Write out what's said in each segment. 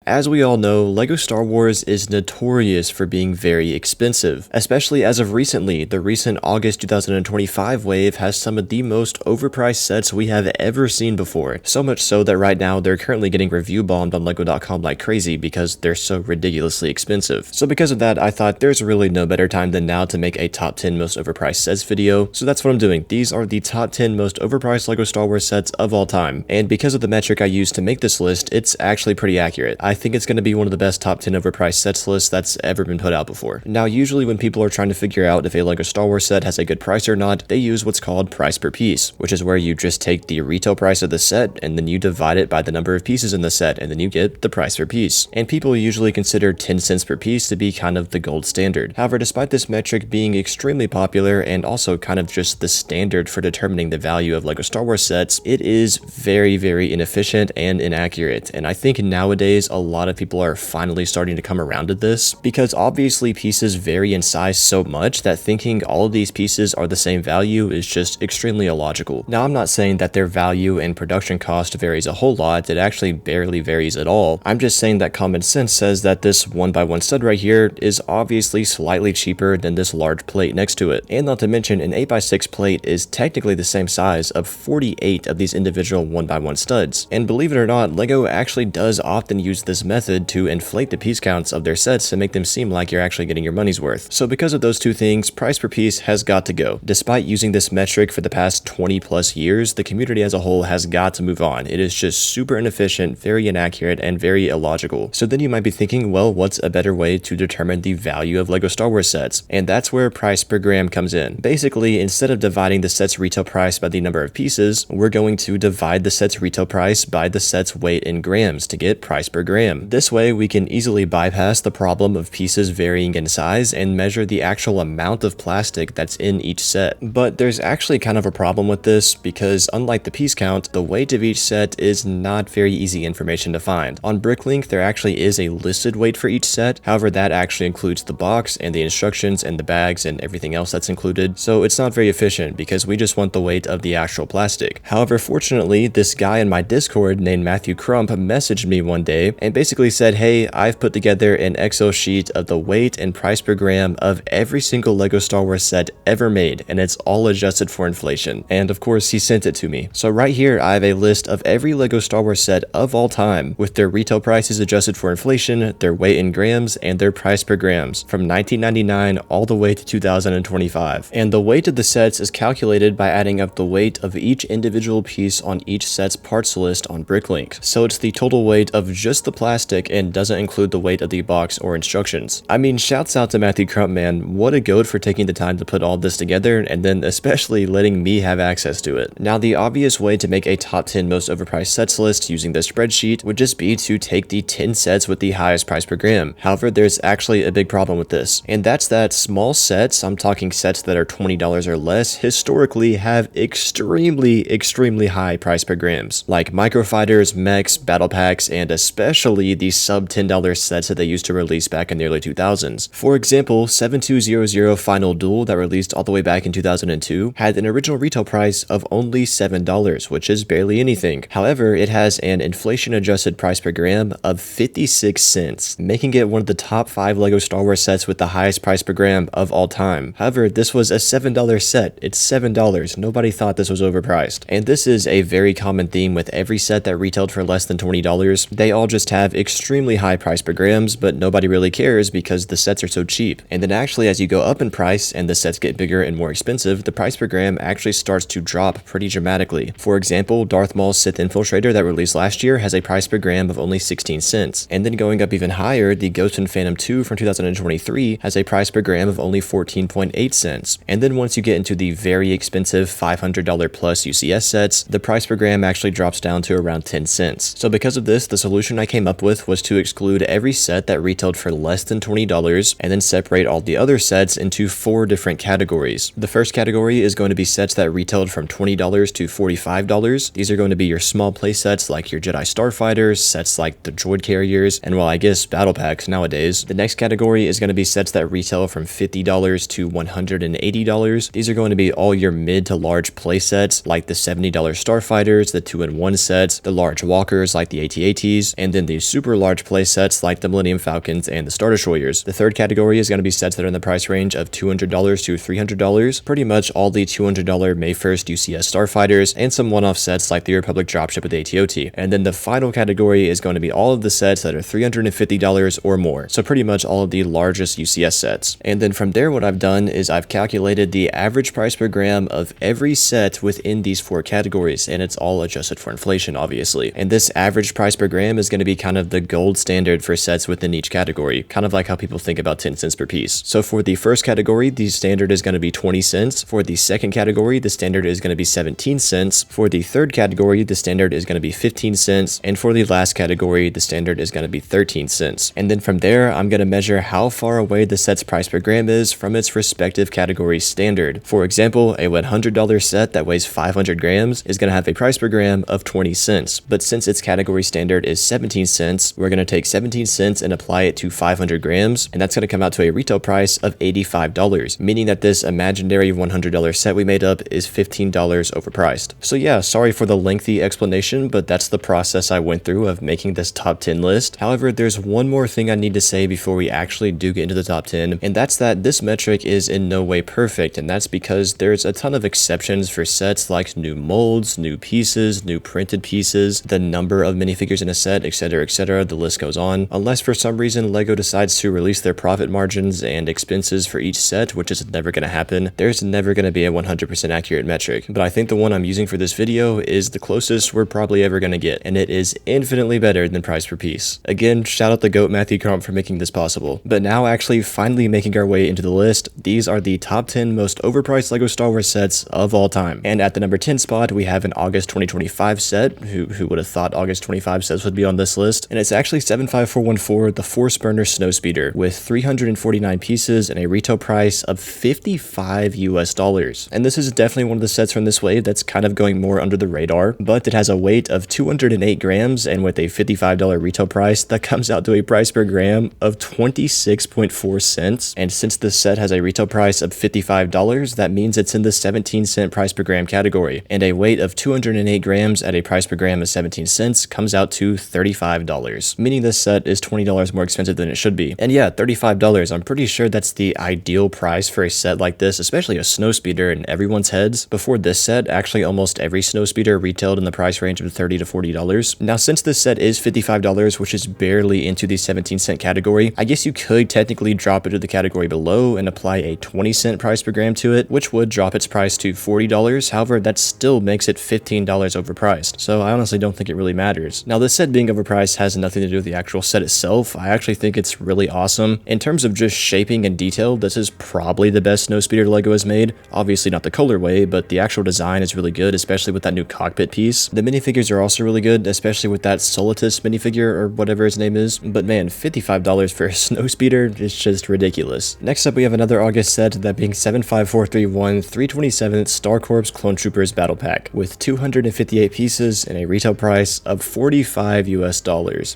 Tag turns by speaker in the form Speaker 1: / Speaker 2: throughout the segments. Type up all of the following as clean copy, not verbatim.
Speaker 1: As we all know, LEGO Star Wars is notorious for being very expensive, especially as of recently. The recent August 2025 wave has some of the most overpriced sets we have ever seen before, so much so that right now they're currently getting review bombed on LEGO.com like crazy because they're so ridiculously expensive. So because of that, I thought there's really no better time than now to make a top 10 most overpriced sets video, so that's what I'm doing. These are the top 10 most overpriced LEGO Star Wars sets of all time, and because of the metric I used to make this list, it's actually pretty accurate. I think it's going to be one of the best top 10 overpriced sets lists that's ever been put out before. Now, usually when people are trying to figure out if a LEGO Star Wars set has a good price or not, they use what's called price per piece, which is where you just take the retail price of the set and then you divide it by the number of pieces in the set and then you get the price per piece. And people usually consider 10 cents per piece to be kind of the gold standard. However, despite this metric being extremely popular and also kind of just the standard for determining the value of LEGO Star Wars sets, it is very, very inefficient and inaccurate. And I think nowadays a lot of people are finally starting to come around to this, because obviously pieces vary in size so much that thinking all of these pieces are the same value is just extremely illogical. Now, I'm not saying that their value and production cost varies a whole lot. It actually barely varies at all. I'm just saying that common sense says that this 1x1 stud right here is obviously slightly cheaper than this large plate next to it. And not to mention, an 8x6 plate is technically the same size of 48 of these individual 1x1 studs. And believe it or not, LEGO actually does often use this method to inflate the piece counts of their sets to make them seem like you're actually getting your money's worth. So because of those two things, price per piece has got to go. Despite using this metric for the past 20 plus years, the community as a whole has got to move on. It is just super inefficient, very inaccurate, and very illogical. So then you might be thinking, well, what's a better way to determine the value of LEGO Star Wars sets? And that's where price per gram comes in. Basically, instead of dividing the set's retail price by the number of pieces, we're going to divide the set's retail price by the set's weight in grams to get price per gram. This way, we can easily bypass the problem of pieces varying in size and measure the actual amount of plastic that's in each set. But there's actually kind of a problem with this, because unlike the piece count, the weight of each set is not very easy information to find. On Bricklink, there actually is a listed weight for each set. However, that actually includes the box and the instructions and the bags and everything else that's included. So it's not very efficient because we just want the weight of the actual plastic. However, fortunately, this guy in my Discord named Matthew Crump messaged me one day and basically said, hey, I've put together an Excel sheet of the weight and price per gram of every single LEGO Star Wars set ever made, and it's all adjusted for inflation. And of course, he sent it to me. So right here, I have a list of every LEGO Star Wars set of all time, with their retail prices adjusted for inflation, their weight in grams, and their price per grams, from 1999 all the way to 2025. And the weight of the sets is calculated by adding up the weight of each individual piece on each set's parts list on Bricklink. So it's the total weight of just the plastic and doesn't include the weight of the box or instructions. I mean, shouts out to Matthew Crump, man. What a goat for taking the time to put all this together and then especially letting me have access to it. Now, the obvious way to make a top 10 most overpriced sets list using this spreadsheet would just be to take the 10 sets with the highest price per gram. However, there's actually a big problem with this, and that's that small sets, I'm talking sets that are $20 or less, historically have extremely high price per grams, like microfighters, mechs, battle packs, and especially the sub $10 sets that they used to release back in the early 2000s. For example, 7200 Final Duel that released all the way back in 2002 had an original retail price of only $7, which is barely anything. However, it has an inflation adjusted price per gram of 56 cents, making it one of the top 5 LEGO Star Wars sets with the highest price per gram of all time. However, this was a $7 set. It's $7. Nobody thought this was overpriced. And this is a very common theme with every set that retailed for less than $20. They all just have extremely high price per grams, but nobody really cares because the sets are so cheap. And then actually, as you go up in price and the sets get bigger and more expensive, the price per gram actually starts to drop pretty dramatically. For example, Darth Maul's Sith Infiltrator that released last year has a price per gram of only 16 cents. And then going up even higher, the Ghost in Phantom 2 from 2023 has a price per gram of only 14.8 cents. And then once you get into the very expensive $500 plus UCS sets, the price per gram actually drops down to around 10 cents. So because of this, the solution I came up with was to exclude every set that retailed for less than $20 and then separate all the other sets into 4 different categories. The first category is going to be sets that retailed from $20 to $45. These are going to be your small play sets like your Jedi Starfighters, sets like the droid carriers, and well, I guess battle packs nowadays. The next category is going to be sets that retail from $50 to $180. These are going to be all your mid to large play sets like the $70 Starfighters, the 2-in-1 sets, the large walkers like the AT-ATs, and then the super large play sets like the Millennium Falcons and the Star Destroyers. The third category is going to be sets that are in the price range of $200 to $300, pretty much all the $200 May 1st UCS Starfighters, and some one-off sets like the Republic dropship with AT-OT. And then the final category is going to be all of the sets that are $350 or more, so pretty much all of the largest UCS sets. And then from there, what I've done is I've calculated the average price per gram of every set within these four categories, and it's all adjusted for inflation, obviously. And this average price per gram is going to be kind of the gold standard for sets within each category, kind of like how people think about 10 cents per piece. So for the first category, the standard is going to be 20 cents. For the second category, the standard is going to be 17 cents. For the third category, the standard is going to be 15 cents. And for the last category, the standard is going to be 13 cents. And then from there, I'm going to measure how far away the set's price per gram is from its respective category standard. For example, a $100 set that weighs 500 grams is going to have a price per gram of 20 cents. But since its category standard is 17 cents, we're going to take 17 cents and apply it to 500 grams, and that's going to come out to a retail price of $85, meaning that this imaginary $100 set we made up is $15 overpriced. So yeah, sorry for the lengthy explanation, but that's the process I went through of making this top 10 list. However, there's one more thing I need to say before we actually do get into the top 10, and that's that this metric is in no way perfect, and that's because there's a ton of exceptions for sets like new molds, new pieces, new printed pieces, the number of minifigures in a set, etc, etc, the list goes on. Unless for some reason LEGO decides to release their profit margins and expenses for each set, which is never going to happen, there's never going to be a 100% accurate metric. But I think the one I'm using for this video is the closest we're probably ever going to get, and it is infinitely better than price per piece. Again, shout out the GOAT Matthew Crump for making this possible. But now actually finally making our way into the list, these are the top 10 most overpriced LEGO Star Wars sets of all time. And at the number 10 spot, we have an August 2025 set. Who would have thought August 25 sets would be on this list? And it's actually 75414, the Force Burner Snowspeeder, with 349 pieces and a retail price of $55 US. And this is definitely one of the sets from this wave that's kind of going more under the radar, but it has a weight of 208 grams, and with a $55 retail price, that comes out to a price per gram of 26.4 cents. And since this set has a retail price of $55, that means it's in the 17-cent price per gram category, and a weight of 208 grams at a price per gram of 17 cents comes out to $35, meaning this set is $20 more expensive than it should be. And yeah, $35, I'm pretty sure that's the ideal price for a set like this, especially a snowspeeder in everyone's heads. Before this set, actually almost every snowspeeder retailed in the price range of $30 to $40. Now, since this set is $55, which is barely into the 17-cent category, I guess you could technically drop it to the category below and apply a 20-cent price per gram to it, which would drop its price to $40. However, that still makes it $15 overpriced, so I honestly don't think it really matters. Now, this set being overpriced has nothing to do with the actual set itself. I actually think it's really awesome. In terms of just shaping and detail, this is probably the best snowspeeder LEGO has made. Obviously not the colorway, but the actual design is really good, especially with that new cockpit piece. The minifigures are also really good, especially with that Solitus minifigure or whatever his name is. But man, $55 for a snowspeeder is just ridiculous. Next up, we have another August set, that being 75431 327th Star Corps Clone Troopers Battle Pack, with 258 pieces and a retail price of $45 US.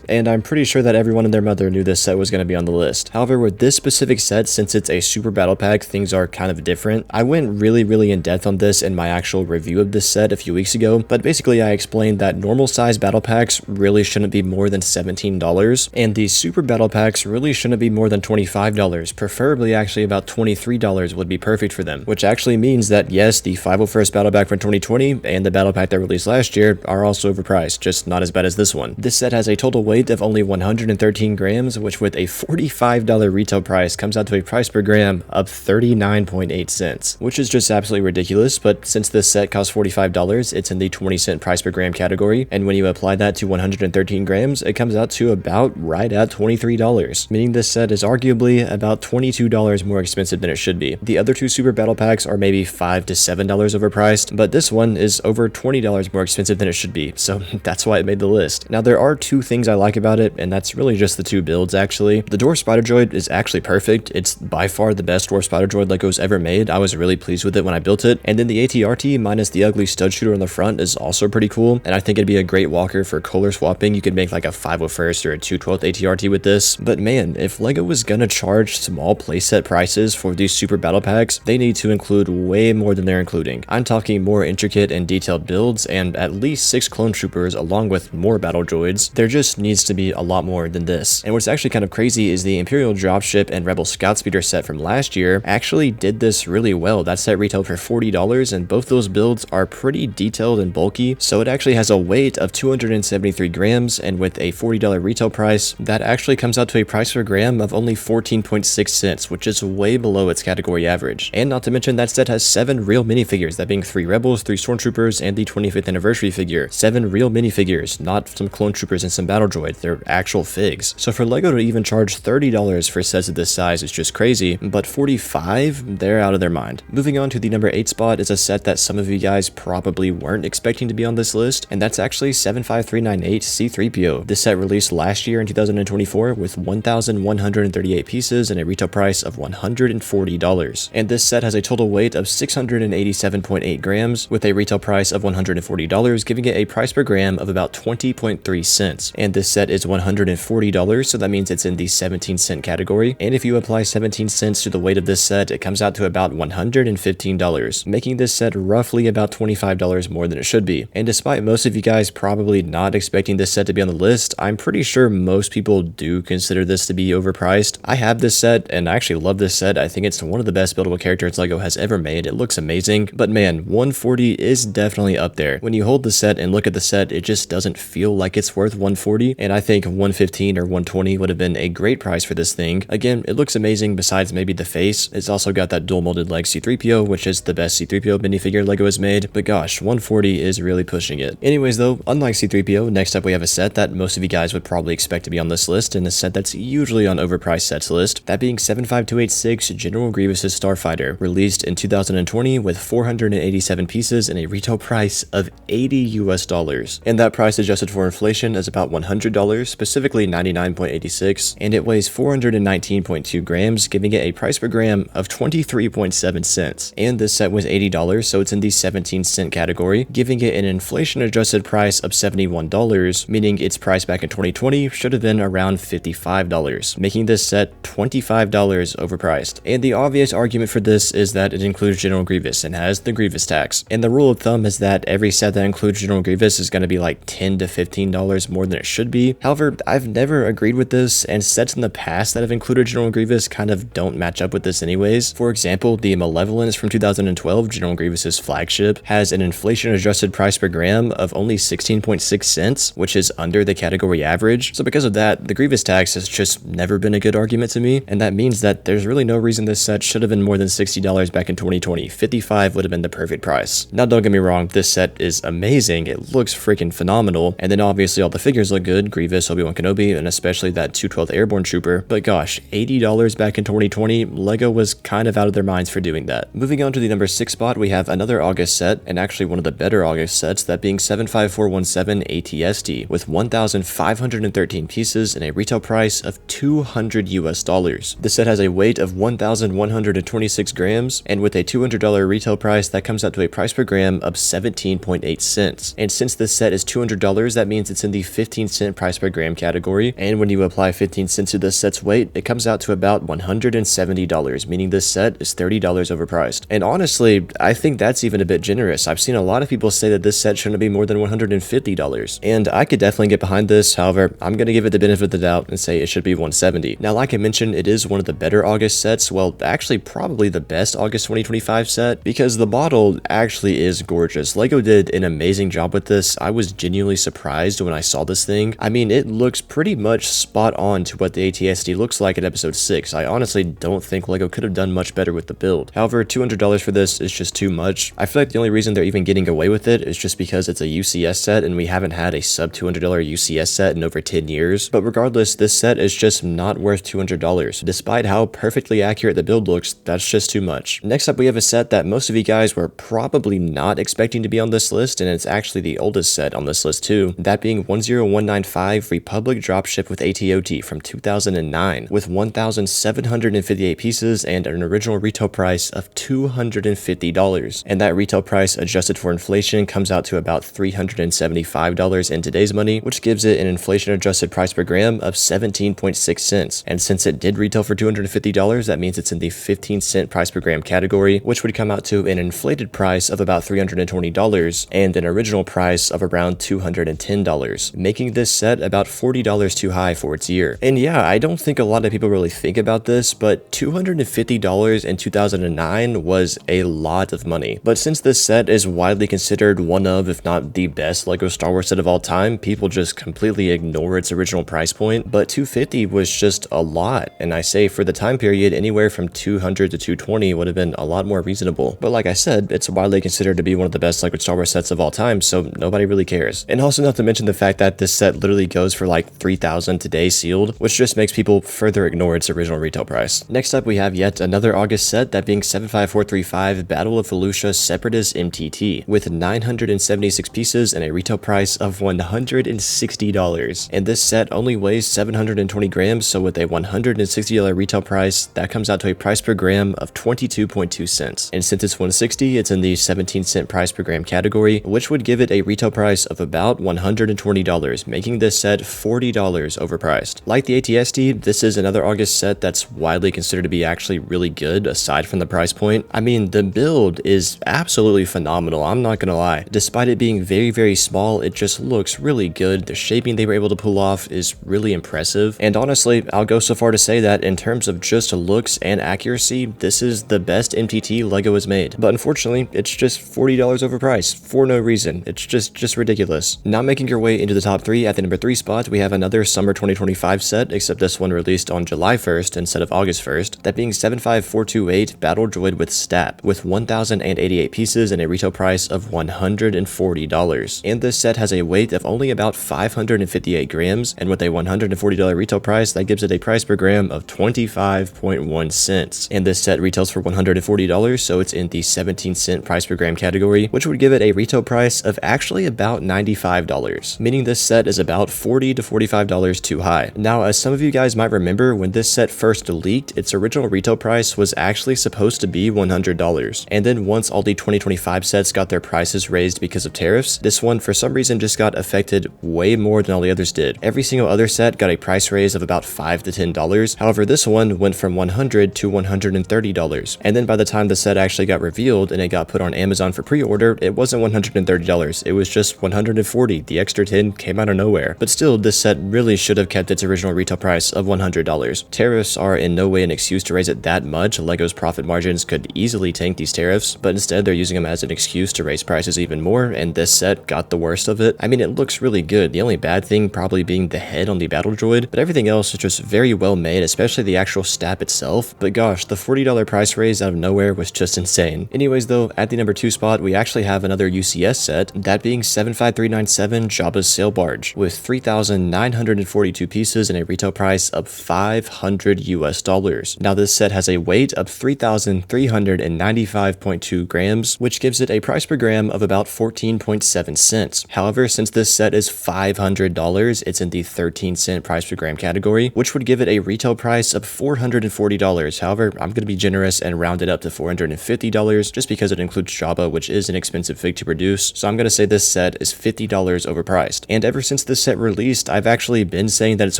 Speaker 1: And I'm pretty sure that everyone and their mother knew this set was going to be on the list. However, with this specific set, since it's a super battle pack, things are kind of different. I went really in depth on this in my actual review of this set a few weeks ago, but basically I explained that normal size battle packs really shouldn't be more than $17, and these super battle packs really shouldn't be more than $25, preferably actually about $23 would be perfect for them, which actually means that yes, the 501st battle pack from 2020 and the battle pack that released last year are also overpriced, just not as bad as this one. This set has a total weight of only 113 grams, which with a $45 retail price comes out to a price per gram of 39.8 cents, which is just absolutely ridiculous. But since this set costs $45, it's in the 20-cent price per gram category, and when you apply that to 113 grams, it comes out to about right at $23, meaning this set is arguably about $22 more expensive than it should be. The other two super battle packs are maybe $5 to $7 overpriced, but this one is over $20 more expensive than it should be, so that's why it made the list. Now, there are two things I like about it, and that's really just the two builds actually. The Dwarf Spider Droid is actually perfect. It's by far the best Dwarf Spider Droid LEGO's ever made. I was really pleased with it when I built it. And then the AT-RT minus the ugly stud shooter on the front is also pretty cool, and I think it'd be a great walker for color swapping. You could make like a 501st or a 212th AT-RT with this. But man, if LEGO was gonna charge small playset prices for these super battle packs, they need to include way more than they're including. I'm talking more intricate and detailed builds, and at least 6 clone troopers along with more battle droids. there just needs to be a lot more than this. And what's actually kind of crazy is the Imperial Dropship and Rebel Scout Speeder set from last year actually did this really well. That set retailed for $40, and both those builds are pretty detailed and bulky, so it actually has a weight of 273 grams, and with a $40 retail price, that actually comes out to a price per gram of only 14.6 cents, which is way below its category average. And not to mention, that set has 7 real minifigures, that being 3 Rebels, 3 Stormtroopers, and the 25th anniversary figure. 7 real minifigures, not some clone troopers and some battle droids, they're actual figs. So for LEGO to even charge $30 for sets of this size is just crazy, but $45, they're out of their mind. Moving on to the number 8 spot is a set that some of you guys probably weren't expecting to be on this list, and that's actually 75398 C-3PO. This set released last year in 2024 with 1,138 pieces and a retail price of $140. And this set has a total weight of 687.8 grams with a retail price of $140, giving it a price per gram of about 20.3 cents. And this set is $140, so that means it's in the 17-cent category. And if you apply 17 cents to the weight of this set, it comes out to about $115, making this set roughly about $25 more than it should be. And despite most of you guys probably not expecting this set to be on the list, I'm pretty sure most people do consider this to be overpriced. I have this set, and I actually love this set. I think it's one of the best buildable characters LEGO has ever made. It looks amazing, but man, 140 is definitely up there. When you hold the set and look at the set, it just doesn't feel like it's worth 140, and I think 115 or 120 would have been a great price for this thing. Again, it looks amazing besides maybe the face. It's also got that dual molded leg C-3PO, which is the best C-3PO minifigure LEGO has made, but gosh, 140 is really pushing it. Anyways though, unlike C-3PO, next up we have a set that most of you guys would probably expect to be on this list, and a set that's usually on overpriced sets list, that being 75286 General Grievous's Starfighter, released in 2020 with 487 pieces and a retail price of $80. And that price adjusted for inflation is about $100, specifically 99.86, and it weighs 419.2 grams, giving it a price per gram of 23.7 cents. And this set was $80, so it's in the 17-cent category, giving it an inflation adjusted price of $71, meaning its price back in 2020 should have been around $55, making this set $25 overpriced. And the obvious argument for this is that it includes General Grievous and has the Grievous tax. And the rule of thumb is that every set that includes General Grievous is going to be like $10 to $15 more than it should be. However, I've never agreed with this, and sets in the past that have included General Grievous kind of don't match up with this anyways. For example, the Malevolence from 2012, General Grievous's flagship, has an inflation adjusted price per gram of only 16.6 cents, which is under the category average. So because of that, the Grievous tax has just never been a good argument to me, and that means that there's really no reason this set should have been more than $60 back in 2020. $55 would have been the perfect price. Now don't get me wrong, this set is amazing, it looks freaking phenomenal, and then obviously all the figures look good, Grievous, Obi-Wan Kenobi, and especially that 212th Airborne Trooper, but gosh, $80 back in 2020, LEGO was kind of out of their minds for doing that. Moving on to the number 6 spot, we have another August set, and actually one of the better August sets, that being 75417 ATST, with 1,513 pieces and a retail price of $200. This set has a weight of 1,126 grams, and with a $200 retail price, that comes out to a price per gram of 17.8 cents. And since this set is $200, that means it's in the 15-cent price per gram category, and when you apply 15 cents to this set's weight, it comes out to about $170, meaning this set is $30 overpriced. And honestly, I think that's even a bit generous. I've seen a lot of people say that this set shouldn't be more than $150, and I could definitely get behind this. However, I'm going to give it the benefit of the doubt and say it should be $170. Now, like I mentioned, it is one of the better August sets, well, actually probably the best August 2025 set, because the model actually is gorgeous. LEGO did an amazing job with this. I was genuinely surprised when I saw this thing. I mean, it looks pretty much spot on to what the ATSD looks like in episode 6. I honestly don't think LEGO could have done much better with the build. However, $200 for this is just too much. I feel like the only reason they're even getting away with it is just because it's a UCS set, and we haven't had a sub $200 UCS set in over 10 years. But regardless, this set is just not worth $200. Despite how perfectly accurate the build looks, that's just too much. Next up, we have a set that most of you guys were probably not expecting to be on this list, and it's actually the oldest set on this list too, that being 10195 Republic Dropship with ATOT from 2009, with 1,758 pieces and an original retail price of $250. And that retail price adjusted for inflation comes out to about $375 in today's money, which gives it an inflation adjusted price per gram of 17.6 cents. And since it did retail for $250, that means it's in the 15-cent price per gram category, which would come out to an inflated price of about $320 and an original price of around $210, making making this set about $40 too high for its year. And yeah, I don't think a lot of people really think about this, but $250 in 2009 was a lot of money. But since this set is widely considered one of, if not the best LEGO Star Wars set of all time, people just completely ignore its original price point. But $250 was just a lot, and I say for the time period, anywhere from $200 to $220 would have been a lot more reasonable. But like I said, it's widely considered to be one of the best LEGO Star Wars sets of all time, so nobody really cares. And also not to mention the fact that this set literally goes for like $3,000 today sealed, which just makes people further ignore its original retail price. Next up, we have yet another August set, that being 75435 Battle of Felucia Separatist MTT, with 976 pieces and a retail price of $160. And this set only weighs 720 grams, so with a $160 retail price, that comes out to a price per gram of 22.2 cents. And since it's 160, it's in the 17-cent price per gram category, which would give it a retail price of about $120, making this set $40 overpriced. Like the ATST, this is another August set that's widely considered to be actually really good aside from the price point. I mean, the build is absolutely phenomenal, I'm not gonna lie. Despite it being very small, it just looks really good. The shaping they were able to pull off is really impressive. And honestly, I'll go so far to say that in terms of just looks and accuracy, this is the best MTT LEGO has made. But unfortunately, it's just $40 overpriced for no reason. It's just ridiculous. Now making your way into the top 3, at the number 3 spot, we have another summer 2025 set, except this one released on July 1st instead of August 1st, that being 75428 Battle Droid with STAP, with 1,088 pieces and a retail price of $140. And this set has a weight of only about 558 grams, and with a $140 retail price, that gives it a price per gram of 25.1 cents. And this set retails for $140, so it's in the 17-cent price per gram category, which would give it a retail price of actually about $95, meaning this set is about $40 to $45 too high. Now, as some of you guys might remember, when this set first leaked, its original retail price was actually supposed to be $100. And then once all the 2025 sets got their prices raised because of tariffs, this one for some reason just got affected way more than all the others did. Every single other set got a price raise of about $5 to $10. However, this one went from $100 to $130. And then by the time the set actually got revealed and it got put on Amazon for pre-order, it wasn't $130. It was just $140. The extra 10 came out of nowhere. But still, this set really should have kept its original retail price of $100. Tariffs are in no way an excuse to raise it that much. LEGO's profit margins could easily tank these tariffs, but instead they're using them as an excuse to raise prices even more, and this set got the worst of it. I mean, it looks really good. The only bad thing probably being the head on the battle droid, but everything else is just very well made, especially the actual STAP itself. But gosh, the $40 price raise out of nowhere was just insane. Anyways though, at the number 2 spot, we actually have another UCS set, that being 75397 Jabba's Sail Barge, with 3,942 pieces and a retail price of $500. Now this set has a weight of 3,395.2 grams, which gives it a price per gram of about 14.7 cents. However, since this set is $500, it's in the 13-cent price per gram category, which would give it a retail price of $440. However, I'm going to be generous and round it up to $450 just because it includes Jabba, which is an expensive fig to produce. So I'm going to say this set is $50 overpriced. And ever since this set released, I've actually been saying that it's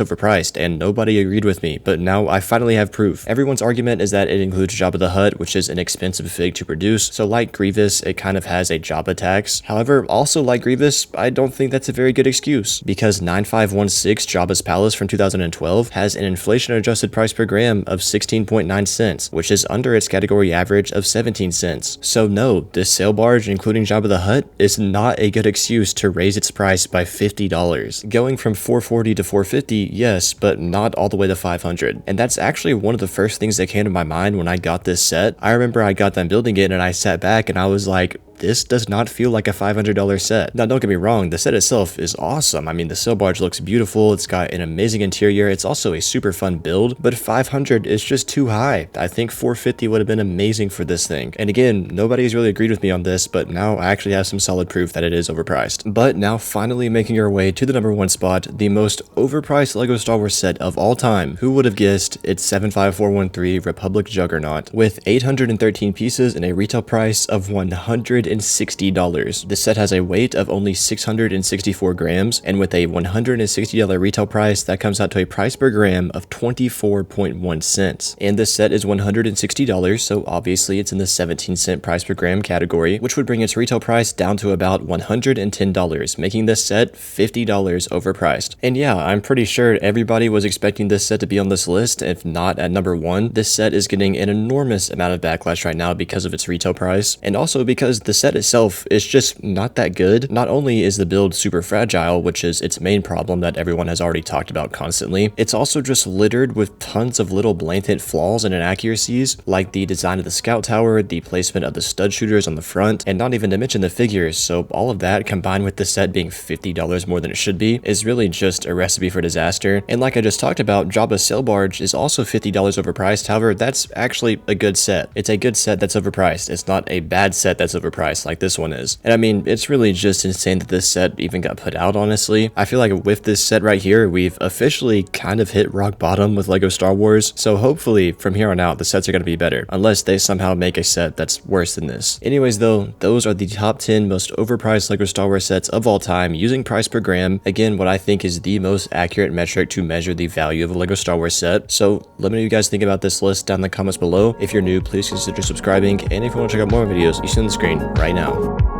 Speaker 1: overpriced and nobody agreed with me, but now I finally have proof. Everyone's argument is that it includes Jabba the Hutt, which is an expensive fig to produce. So like Grievous, it kind of has a Jabba tax. However, also like Grievous, I don't think that's a very good excuse, because 9516 Jabba's Palace from 2012 has an inflation-adjusted price per gram of 16.9 cents, which is under its category average of 17 cents. So no, this sail barge, including Jabba the Hutt, is not a good excuse to raise its price by $50. Going from $440 to $450, yes, but not all the way to $500. And that's actually one of the first things that came to my mind when I got this set. I remember I got done building it and I sat back and I was like, this does not feel like a $500 set. Now, don't get me wrong, the set itself is awesome. I mean, the sail barge looks beautiful, it's got an amazing interior, it's also a super fun build, but $500 is just too high. I think $450 would have been amazing for this thing. And again, nobody's really agreed with me on this, but now I actually have some solid proof that it is overpriced. But now finally making our way to the number 1 spot, the most overpriced LEGO Star Wars set of all time. Who would have guessed? It's 75413 Republic Juggernaut, with 813 pieces and a retail price of $180. $160. This set has a weight of only 664 grams, and with a $160 retail price, that comes out to a price per gram of 24.1 cents. And this set is $160, so obviously it's in the 17-cent price per gram category, which would bring its retail price down to about $110, making this set $50 overpriced. And yeah, I'm pretty sure everybody was expecting this set to be on this list, if not at number 1. This set is getting an enormous amount of backlash right now because of its retail price, and also because the set itself is just not that good. Not only is the build super fragile, which is its main problem that everyone has already talked about constantly, it's also just littered with tons of little blatant flaws and inaccuracies, like the design of the scout tower, the placement of the stud shooters on the front, and not even to mention the figures. So all of that, combined with the set being $50 more than it should be, is really just a recipe for disaster. And like I just talked about, Jabba's sail barge is also $50 overpriced. However, that's actually a good set. It's a good set that's overpriced. It's not a bad set that's overpriced like this one is. And I mean, it's really just insane that this set even got put out, honestly. I feel like with this set right here, we've officially kind of hit rock bottom with LEGO Star Wars. So hopefully from here on out, the sets are going to be better, unless they somehow make a set that's worse than this. Anyways though, those are the top 10 most overpriced LEGO Star Wars sets of all time using price per gram. Again, what I think is the most accurate metric to measure the value of a LEGO Star Wars set. So let me know what you guys think about this list down in the comments below. If you're new, please consider subscribing, and if you want to check out more videos, you see on the screen right now.